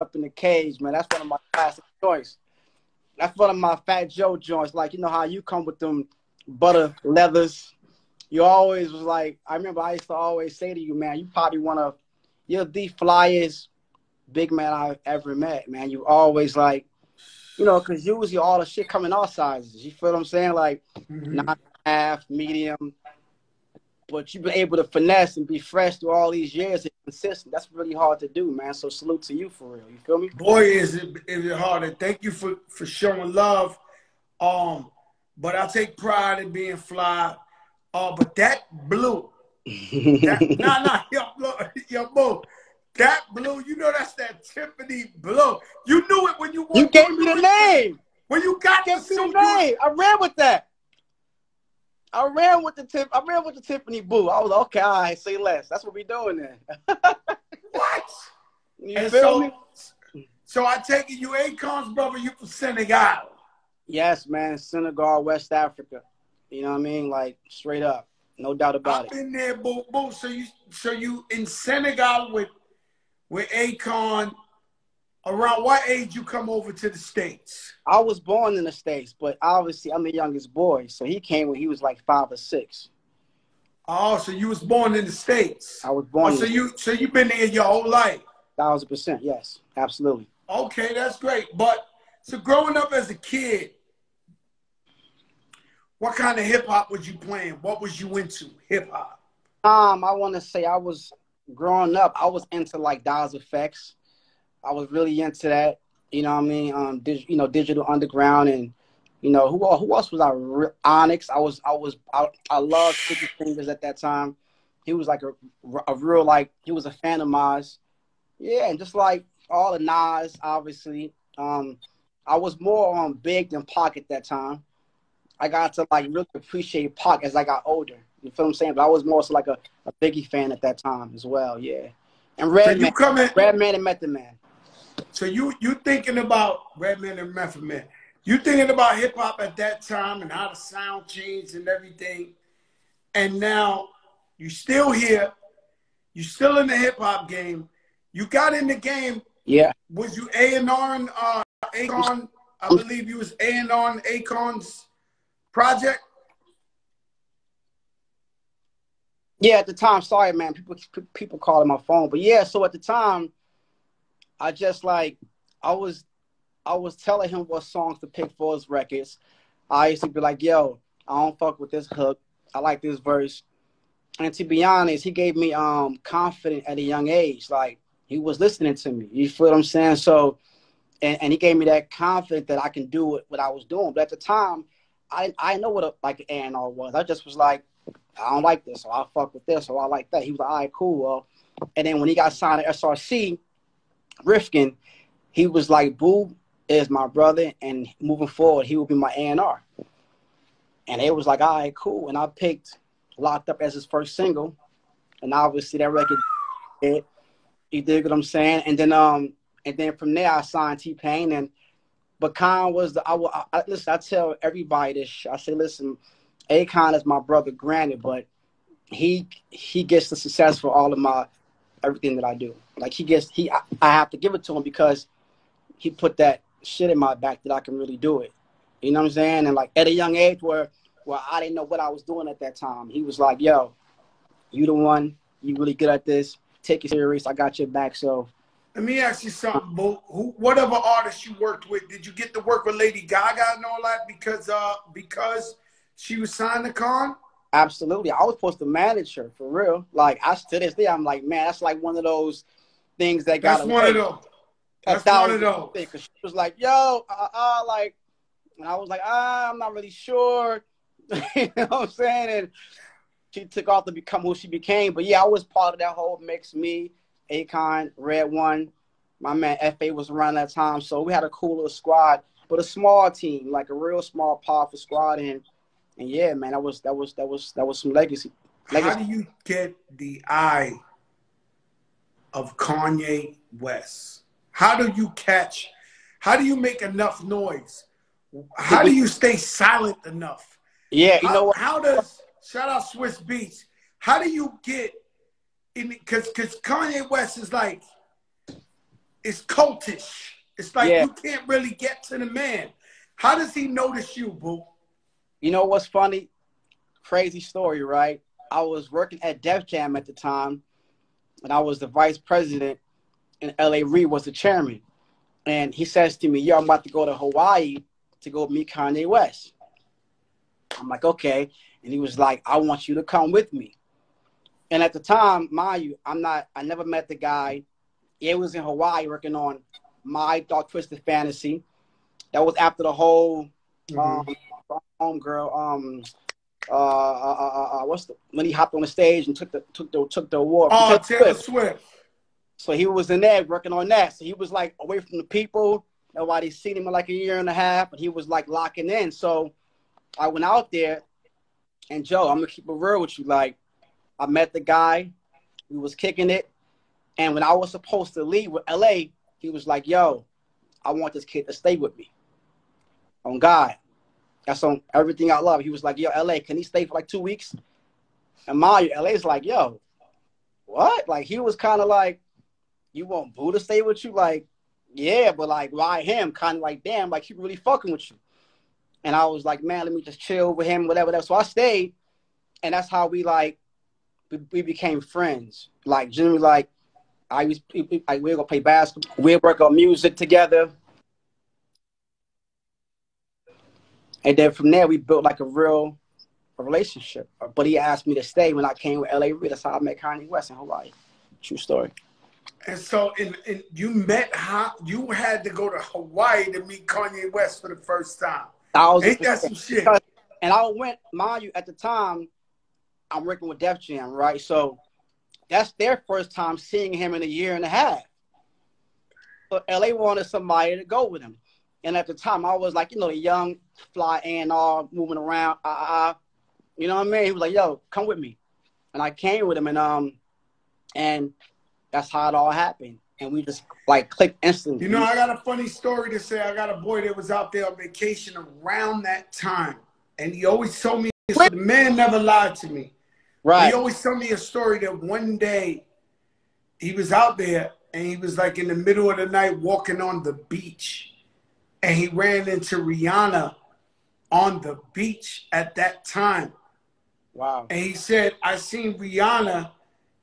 Up in the Cage, man. That's one of my classic joints. That's one of my Fat Joe joints. Like, you know how you come with them butter leathers. You always was like, I remember I used to always say to you, man, you probably you're the flyest big man I've ever met, man. You always like, you know, because usually all the shit come in all sizes. You feel what I'm saying? Like 9.5, medium. But you've been able to finesse and be fresh through all these years and consistent. That's really hard to do, man. So salute to you for real. You feel me? Boy, is it hard. And thank you for showing love. But I take pride in being fly. But that blue, yo, bro, that blue, you know that's that Tiffany blue. You knew it when you walked. You gave me the name. When you got the name, I ran with that. I ran with the Tiffany blue. I was like, okay, all right, say less. That's what we doing then. What? You feel me? So I take it you Akon's brother, you from Senegal. Yes, man, Senegal, West Africa. You know what I mean? Like straight up, no doubt about it. I've been there, boo. So you in Senegal with Akon. Around what age you come over to the States? I was born in the States, but obviously I'm the youngest boy, so he came when he was like 5 or 6. Oh, so you was born in the States? I was born. So you've been there your whole life? 1,000%, yes, absolutely. Okay, that's great. But so growing up as a kid, what kind of hip hop was you playing? What was you into? Hip hop? I want to say growing up, I was into like Dials Effects. I was really into that. You know what I mean? Digital Underground, and you know who else was I? Onyx. I loved Sticky Fingers at that time. He was like a real, like, he was a fan of mine. Yeah, and just like all the Nas, obviously. I was more Big than Pac at that time. I got to like really appreciate Pac as I got older. You feel what I'm saying? But I was more so like a Biggie fan at that time as well. Yeah, and Redman and Method Man. So you thinking about Redman and Method Man. You thinking about hip hop at that time and how the sound changed and everything. And now you still here. You still in the hip hop game. You got in the game. Yeah. Was you A&R and Akon? I believe you was A&R and Akon's project. Yeah, at the time. Sorry, man. People calling my phone, but yeah. So at the time, I just like I was telling him what songs to pick for his records. I used to be like, yo, I don't fuck with this hook. I like this verse. And to be honest, he gave me confidence at a young age. Like, he was listening to me. You feel what I'm saying? So, and he gave me that confidence that I can do what I was doing. But at the time, I know what an A&R was. I just was like, I don't like this, so I fuck with this, so I like that. He was like, all right, cool. Well, and then when he got signed to SRC, Rifkin, he was like, Boo is my brother, and moving forward, he will be my A&R. And it was like, all right, cool. And I picked Locked Up as his first single. And obviously that record hit. You dig what I'm saying? And then from there, I signed T-Pain. But Khan was listen, I tell everybody this. I say, listen, Akon is my brother, granted, but he gets the success for all of everything that I do. Like, I have to give it to him because he put that shit in my back that I can really do it. You know what I'm saying? And like at a young age where I didn't know what I was doing at that time, he was like, yo, you the one, you really good at this. Take it serious. I got your back. So let me ask you something, Boo. Whatever artist you worked with, did you get to work with Lady Gaga and all that because she was signed to Con? Absolutely. I was supposed to manage her, for real. Like, to this day, I'm like, man, that's like one of those things that got away. That's one of those. That's one of those. Because she was like, yo, like, and I was like, I'm not really sure. You know what I'm saying? And she took off to become who she became. But yeah, I was part of that whole mix. Me, Akon, Red One, my man F.A. was around that time. So we had a cool little squad, but a small team, like a real small, powerful squad. And yeah, man, that was some legacy. How do you get the eye of Kanye West? How do you make enough noise? How do you stay silent enough? Yeah, you know what? Shout out Swiss Beats. How do you get in? Because Kanye West is like, it's cultish. It's like Yeah. you can't really get to the man. How does he notice you, boo? You know what's funny? Crazy story, right? I was working at Def Jam at the time, and I was the vice president, and L.A. Reid was the chairman. And he says to me, yo, I'm about to go to Hawaii to go meet Kanye West. I'm like, okay. And he was like, I want you to come with me. And at the time, mind you, I never met the guy. It was in Hawaii working on My Dark Twisted Fantasy. That was after the whole homegirl, when he hopped on the stage and took the award. Oh, Taylor Swift. So he was in there working on that. So he was like away from the people. Nobody seen him in like a year and a half, but he was like locking in. So I went out there, and Joe, I'm gonna keep it real with you. Like, I met the guy, we was kicking it, and when I was supposed to leave with LA, he was like, yo, I want this kid to stay with me. On God. That's on everything I love. He was like, yo, LA, can he stay for like 2 weeks? And my LA's like, yo, what? Like, he was kind of like, you want Boo to stay with you? Like, yeah, but like, why him? Kind of like, damn, like, he really fucking with you. And I was like, man, let me just chill with him, whatever. So I stayed, and that's how we became friends. Like, generally, like, we'd go play basketball. We'd work on music together. And then from there, we built like a real relationship. But he asked me to stay when I came with L.A. Reid. That's how I met Kanye West in Hawaii. True story. And so you had to go to Hawaii to meet Kanye West for the first time. Ain't that some shit? And I went, mind you, at the time, I'm working with Def Jam, right? So that's their first time seeing him in a year and a half. So LA wanted somebody to go with him. And at the time, I was like, a young, fly A&R, moving around. You know what I mean? He was like, yo, come with me. And I came with him, and that's how it all happened. And we just, like, clicked instantly. You know, I got a funny story to say. I got a boy that was out there on vacation around that time. And he always told me, the man never lied to me. Right. He always told me a story that one day he was out there and he was like in the middle of the night walking on the beach. And he ran into Rihanna on the beach at that time. Wow. And he said, I seen Rihanna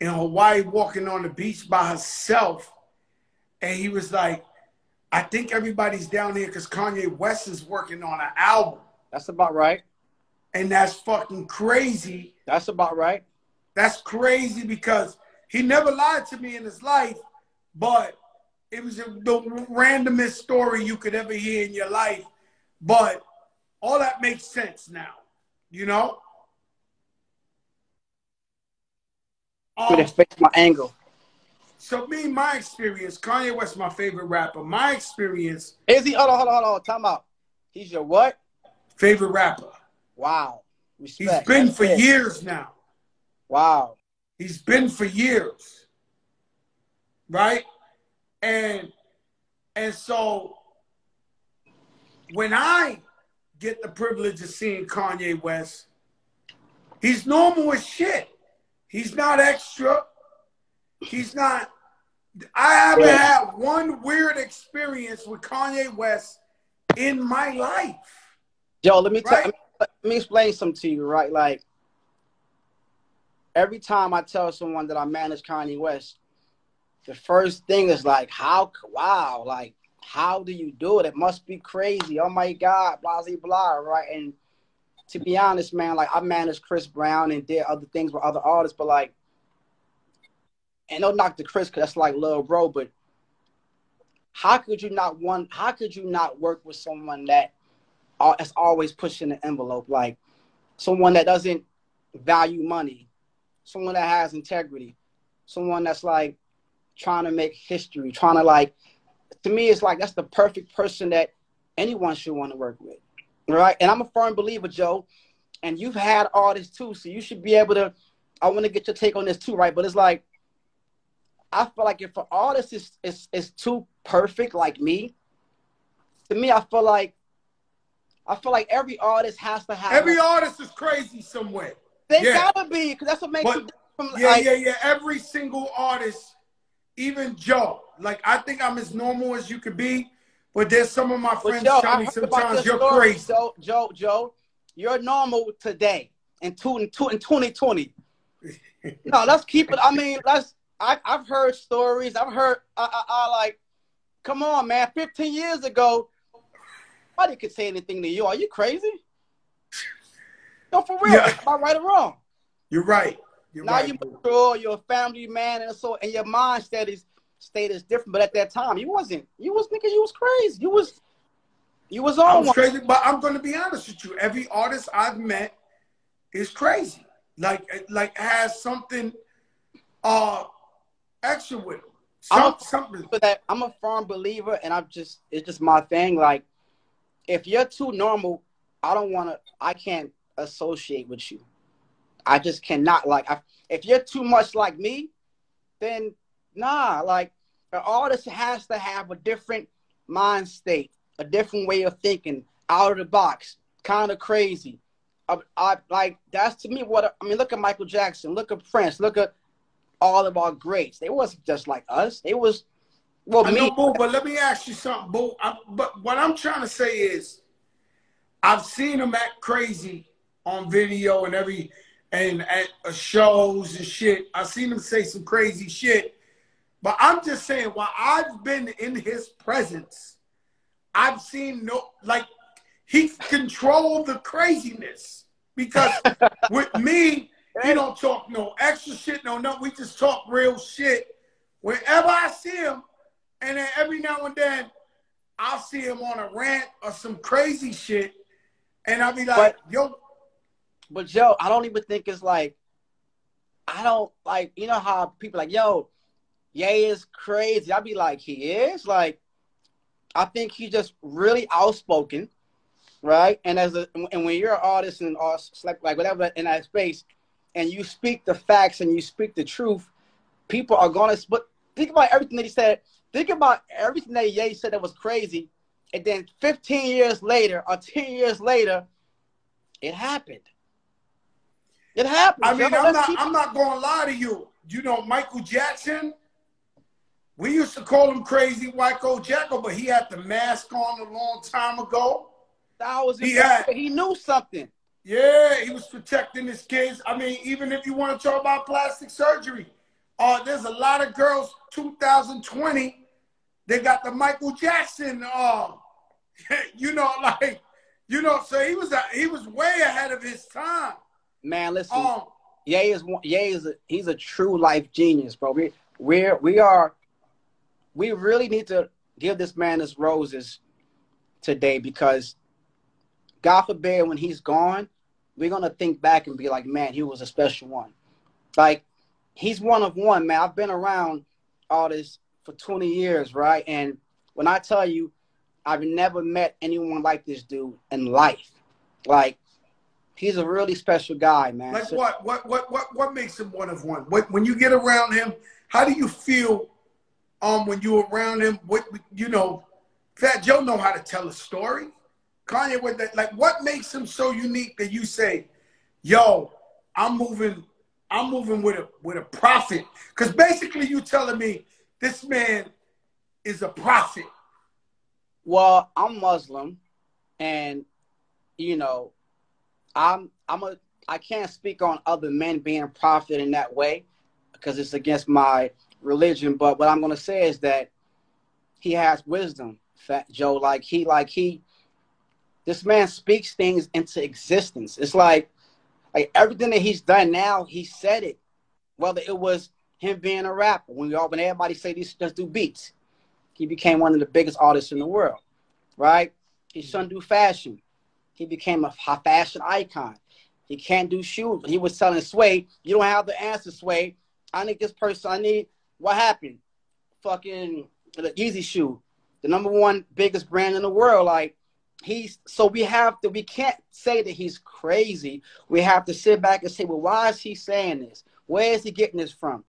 in Hawaii walking on the beach by herself. And he was like, I think everybody's down here because Kanye West is working on an album. That's about right. And that's fucking crazy. That's about right. That's crazy because he never lied to me in his life, but it was the randomest story you could ever hear in your life. But all that makes sense now, you know? To fix my angle. So my experience, Kanye West my favorite rapper. My experience. Is he? Hold on. Time out. He's your what? Favorite rapper. Wow. Respect. He's been for years now. Wow. He's been for years. Right? And so when I get the privilege of seeing Kanye West, he's normal as shit. He's not extra. He's not. I haven't had one weird experience with Kanye West in my life. Joe, let me explain something to you, right? Like, every time I tell someone that I manage Kanye West, the first thing is like, wow, like, how do you do it? It must be crazy. Oh my God, blah, blah, blah, right? And to be honest, man, like, I managed Chris Brown and did other things with other artists, but like, and don't knock the Chris because that's like little bro, but how could you not work with someone that's always pushing the envelope, like someone that doesn't value money, someone that has integrity, someone that's like trying to make history, trying to like, to me, it's like that's the perfect person that anyone should want to work with, right? And I'm a firm believer, Joe, and you've had artists too, so you should be able to, I want to get your take on this too, right? But it's like, I feel like if an artist is too perfect like me, to me, I feel like every artist has to have. Every artist is crazy somewhere. They gotta be, because that's what makes you different from yeah. Every single artist even Joe. Like, I think I'm as normal as you could be, but there's some of my But friends Joe, tell I me heard about sometimes this you're story. crazy. Joe, you're normal today in 2020. No, let's keep it. I mean, I've heard stories. I've heard. I like. Come on, man. 15 years ago, nobody could say anything to you. Are you crazy? No, for real. Yeah, Am I right or wrong? you're right. You're Now right, you're boo. mature, you're a family man, and your mindset is different. But at that time, you wasn't. You was thinking you was crazy. You was I on was one. crazy, but I'm going to be honest with you. Every artist I've met is crazy. Like has something extra with them. Something. I'm a firm believer, and it's just my thing. Like, if you're too normal, I can't associate with you. I just cannot. Like, if you're too much like me, then nah. Like, an artist has to have a different mind state, a different way of thinking, out of the box, kind of crazy. I like that's to me what I mean. Look at Michael Jackson. Look at Prince. Look at all of our greats. They wasn't just like us. They was I me. know, boo, but let me ask you something, boo. But what I'm trying to say is, I've seen them act crazy on video and at shows and shit. I've seen them say some crazy shit. But I'm just saying, while I've been in his presence, I've seen he controlled the craziness. Because with me, he don't talk no extra shit, no. We just talk real shit. Whenever I see him, and then every now and then, I'll see him on a rant or some crazy shit, and I'll be like, yo. But Joe, I don't even think it's like, I don't like, you know how people like, yo, Ye is crazy. I'll be like, he is? Like, I think he's just really outspoken, right? And when you're an artist and or like whatever in that space, and you speak the facts and you speak the truth, people are gonna. But think about everything that he said. Think about everything that Ye said that was crazy, and then 15 years later or 10 years later, it happened. It happened, I Joe. mean, I'm not gonna lie to you. You know, Michael Jackson. We used to call him Crazy Whiteo Jacko, but he had the mask on a long time ago. He knew something. Yeah, he was protecting his kids. I mean, even if you want to talk about plastic surgery, there's a lot of girls, 2020, they got the Michael Jackson, so he was way ahead of his time. Man, listen, he's a true life genius, bro. We really need to give this man his roses today, because God forbid when he's gone, we're gonna think back and be like, man, he was a special one. Like, he's one of one, man. I've been around all this for 20 years, right? And when I tell you, I've never met anyone like this dude in life. Like, he's a really special guy, man. Like, so, what makes him one of one? When you get around him, how do you feel when you're around him? Fat Joe know how to tell a story. Kanye with that, like, what makes him so unique that you say, yo, I'm moving with a prophet? Because basically you telling me this man is a prophet. Well, I'm Muslim, and I can't speak on other men being a prophet in that way, because it's against my religion. But what I'm gonna say is that he has wisdom, Fat Joe. This man speaks things into existence. It's like everything that he's done now, he said it. Whether it was him being a rapper, when everybody say these just do beats, he became one of the biggest artists in the world, right? He shouldn't do fashion. He became a fashion icon. He can't do shoes. He was telling Sway, you don't have the answer, Sway. I need this person. What happened? Fucking the Yeezy shoe, the #1 biggest brand in the world. Like, we can't say that he's crazy. We have to sit back and say, well, why is he saying this? Where is he getting this from?